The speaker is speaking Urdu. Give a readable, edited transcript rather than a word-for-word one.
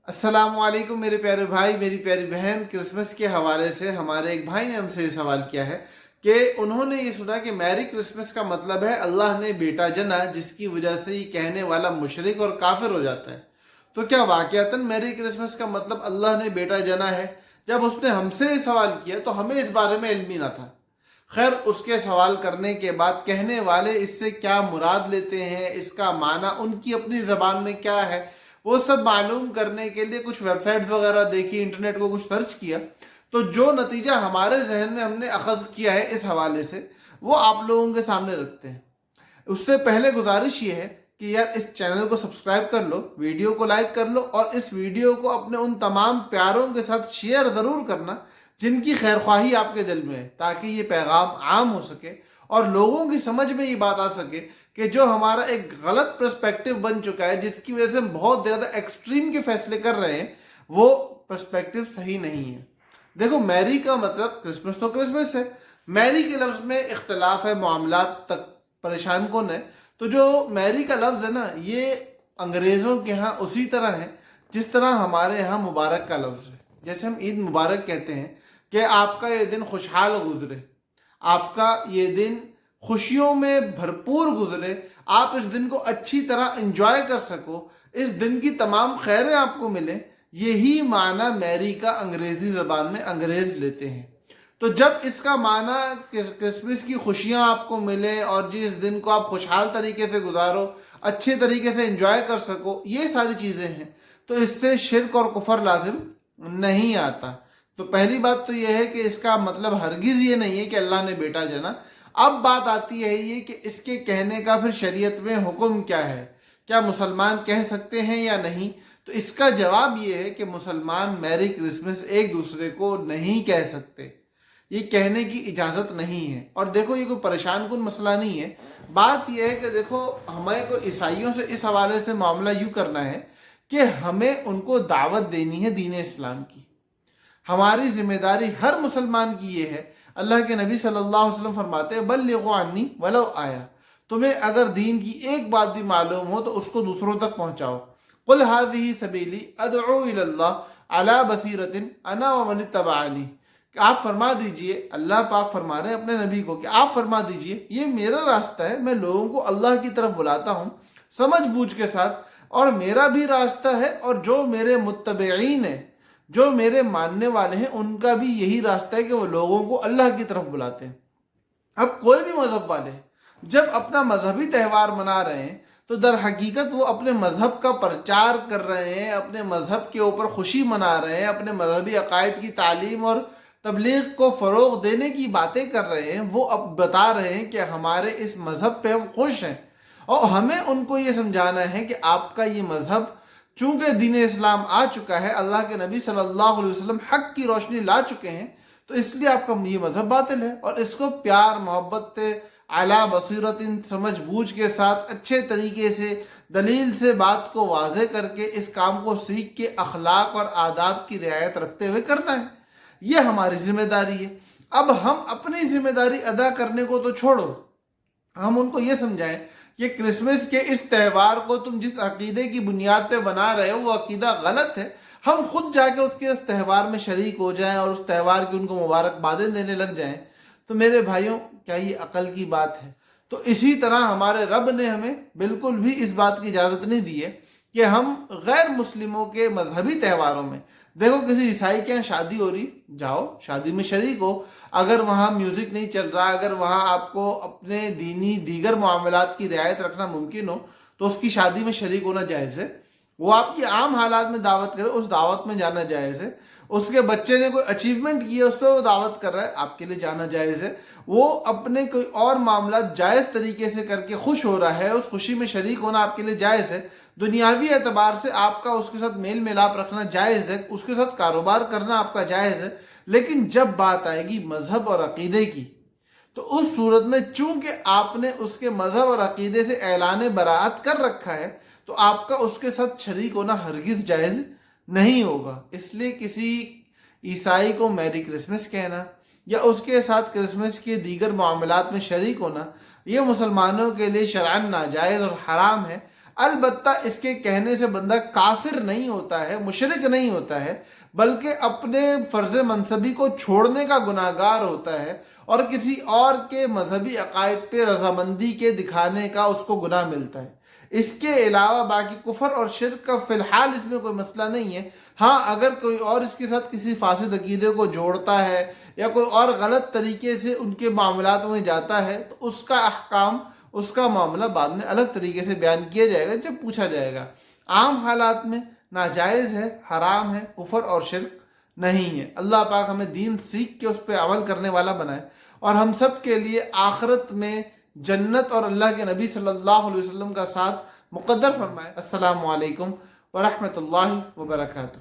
السلام علیکم میرے پیارے بھائی، میری پیاری بہن۔ کرسمس کے حوالے سے ہمارے ایک بھائی نے ہم سے یہ سوال کیا ہے کہ انہوں نے یہ سنا کہ میری کرسمس کا مطلب ہے اللہ نے بیٹا جنا، جس کی وجہ سے یہ کہنے والا مشرک اور کافر ہو جاتا ہے۔ تو کیا واقعتاً میری کرسمس کا مطلب اللہ نے بیٹا جنا ہے؟ جب اس نے ہم سے یہ سوال کیا تو ہمیں اس بارے میں علم ہی نہ تھا۔ خیر، اس کے سوال کرنے کے بعد کہنے والے اس سے کیا مراد لیتے ہیں، اس کا معنی ان کی اپنی زبان میں کیا ہے، وہ سب معلوم کرنے کے لیے کچھ ویب سائٹ وغیرہ دیکھی، انٹرنیٹ کو کچھ سرچ کیا، تو جو نتیجہ ہمارے ذہن میں ہم نے اخذ کیا ہے اس حوالے سے وہ آپ لوگوں کے سامنے رکھتے ہیں۔ اس سے پہلے گزارش یہ ہے کہ یار اس چینل کو سبسکرائب کر لو، ویڈیو کو لائک کر لو، اور اس ویڈیو کو اپنے ان تمام پیاروں کے ساتھ شیئر ضرور کرنا جن کی خیرخواہی آپ کے دل میں ہے، تاکہ یہ پیغام عام ہو سکے اور لوگوں کی سمجھ میں یہ بات آ سکے کہ جو ہمارا ایک غلط پرسپیکٹیو بن چکا ہے، جس کی وجہ سے ہم بہت زیادہ ایکسٹریم کے فیصلے کر رہے ہیں، وہ پرسپیکٹیو صحیح نہیں ہے۔ دیکھو، میری کا مطلب کرسمس تو کرسمس ہے، میری کے لفظ میں اختلاف ہے، معاملات تک پریشان کون ہے؟ تو جو میری کا لفظ ہے نا، یہ انگریزوں کے ہاں اسی طرح ہے جس طرح ہمارے ہاں مبارک کا لفظ ہے۔ جیسے ہم عید مبارک کہتے ہیں کہ آپ کا یہ دن خوشحال گزرے، آپ کا یہ دن خوشیوں میں بھرپور گزرے، آپ اس دن کو اچھی طرح انجوائے کر سکو، اس دن کی تمام خیریں آپ کو ملیں۔ یہی معنی میری کا انگریزی زبان میں انگریز لیتے ہیں۔ تو جب اس کا معنی کرسمس کی خوشیاں آپ کو ملے اور جس دن کو آپ خوشحال طریقے سے گزارو، اچھے طریقے سے انجوائے کر سکو، یہ ساری چیزیں ہیں، تو اس سے شرک اور کفر لازم نہیں آتا۔ تو پہلی بات تو یہ ہے کہ اس کا مطلب ہرگز یہ نہیں ہے کہ اللہ نے بیٹا جنا۔ اب بات آتی ہے یہ کہ اس کے کہنے کا پھر شریعت میں حکم کیا ہے، کیا مسلمان کہہ سکتے ہیں یا نہیں؟ تو اس کا جواب یہ ہے کہ مسلمان میری کرسمس ایک دوسرے کو نہیں کہہ سکتے، یہ کہنے کی اجازت نہیں ہے۔ اور دیکھو، یہ کوئی پریشان کن مسئلہ نہیں ہے۔ بات یہ ہے کہ دیکھو، ہمیں کو عیسائیوں سے اس حوالے سے معاملہ یوں کرنا ہے کہ ہمیں ان کو دعوت دینی ہے دین اسلام کی۔ ہماری ذمہ داری ہر مسلمان کی یہ ہے۔ اللہ کے نبی صلی اللہ علیہ وسلم فرماتے ہیں، بلغوا عنی ولو آیا، تمہیں اگر دین کی ایک بات بھی معلوم ہو تو اس کو دوسروں تک پہنچاؤ۔ قل هذه سبیلی ادعو الی اللہ علی بصیرۃ انا ومن اتبعنی، کہ آپ فرما دیجئے، اللہ پاک فرما رہے ہیں اپنے نبی کو کہ آپ فرما دیجئے یہ میرا راستہ ہے، میں لوگوں کو اللہ کی طرف بلاتا ہوں سمجھ بوجھ کے ساتھ، اور میرا بھی راستہ ہے، اور جو میرے متبعین ہیں، جو میرے ماننے والے ہیں، ان کا بھی یہی راستہ ہے کہ وہ لوگوں کو اللہ کی طرف بلاتے ہیں۔ اب کوئی بھی مذہب والے جب اپنا مذہبی تہوار منا رہے ہیں تو در حقیقت وہ اپنے مذہب کا پرچار کر رہے ہیں، اپنے مذہب کے اوپر خوشی منا رہے ہیں، اپنے مذہبی عقائد کی تعلیم اور تبلیغ کو فروغ دینے کی باتیں کر رہے ہیں۔ وہ اب بتا رہے ہیں کہ ہمارے اس مذہب پہ ہم خوش ہیں، اور ہمیں ان کو یہ سمجھانا ہے کہ آپ کا یہ مذہب چونکہ دین اسلام آ چکا ہے، اللہ کے نبی صلی اللہ علیہ وسلم حق کی روشنی لا چکے ہیں، تو اس لیے آپ کا یہ مذہب باطل ہے، اور اس کو پیار محبت اعلیٰ بصیرت سمجھ بوجھ کے ساتھ اچھے طریقے سے دلیل سے بات کو واضح کر کے اس کام کو سیکھ کے اخلاق اور آداب کی رعایت رکھتے ہوئے کرنا ہے۔ یہ ہماری ذمہ داری ہے۔ اب ہم اپنی ذمہ داری ادا کرنے کو تو چھوڑو، ہم ان کو یہ سمجھائیں کہ کرسمس کے اس تہوار کو تم جس عقیدے کی بنیاد پہ بنا رہے ہو وہ عقیدہ غلط ہے، ہم خود جا کے اس تہوار میں شریک ہو جائیں اور اس تہوار کی ان کو مبارکبادیں دینے لگ جائیں، تو میرے بھائیوں، کیا یہ عقل کی بات ہے؟ تو اسی طرح ہمارے رب نے ہمیں بالکل بھی اس بات کی اجازت نہیں دی ہے کہ ہم غیر مسلموں کے مذہبی تہواروں میں، دیکھو کسی عیسائی کے یہاں شادی ہو رہی، جاؤ شادی میں شریک ہو، اگر وہاں میوزک نہیں چل رہا، اگر وہاں آپ کو اپنے دینی دیگر معاملات کی رعایت رکھنا ممکن ہو تو اس کی شادی میں شریک ہونا جائز ہے۔ وہ آپ کی عام حالات میں دعوت کرے، اس دعوت میں جانا جائز ہے۔ اس کے بچے نے کوئی اچیومنٹ کی ہے، اس پہ وہ دعوت کر رہا ہے، آپ کے لیے جانا جائز ہے۔ وہ اپنے کوئی اور معاملات جائز طریقے سے کر کے خوش ہو رہا ہے، اس خوشی میں شریک ہونا آپ کے لیے جائز ہے۔ دنیاوی اعتبار سے آپ کا اس کے ساتھ میل ملاپ رکھنا جائز ہے، اس کے ساتھ کاروبار کرنا آپ کا جائز ہے۔ لیکن جب بات آئے گی مذہب اور عقیدے کی، تو اس صورت میں چونکہ آپ نے اس کے مذہب اور عقیدے سے اعلان براعت کر رکھا ہے، تو آپ کا اس کے ساتھ شریک ہونا ہرگز جائز نہیں ہوگا۔ اس لیے کسی عیسائی کو میری کرسمس کہنا یا اس کے ساتھ کرسمس کے دیگر معاملات میں شریک ہونا، یہ مسلمانوں کے لیے شرعاً ناجائز اور حرام ہے۔ البتہ اس کے کہنے سے بندہ کافر نہیں ہوتا ہے، مشرک نہیں ہوتا ہے، بلکہ اپنے فرض منصبی کو چھوڑنے کا گناہگار ہوتا ہے، اور کسی اور کے مذہبی عقائد پہ رضامندی کے دکھانے کا اس کو گناہ ملتا ہے۔ اس کے علاوہ باقی کفر اور شرک کا فی الحال اس میں کوئی مسئلہ نہیں ہے۔ ہاں اگر کوئی اور اس کے ساتھ کسی فاسد عقیدے کو جوڑتا ہے یا کوئی اور غلط طریقے سے ان کے معاملات میں جاتا ہے تو اس کا احکام، اس کا معاملہ بعد میں الگ طریقے سے بیان کیا جائے گا جب پوچھا جائے گا۔ عام حالات میں ناجائز ہے، حرام ہے، کفر اور شرک نہیں ہے۔ اللہ پاک ہمیں دین سیکھ کے اس پہ عمل کرنے والا بنائے، اور ہم سب کے لیے آخرت میں جنت اور اللہ کے نبی صلی اللہ علیہ وسلم کا ساتھ مقدر فرمائے۔ السلام علیکم ورحمۃ اللہ وبرکاتہ۔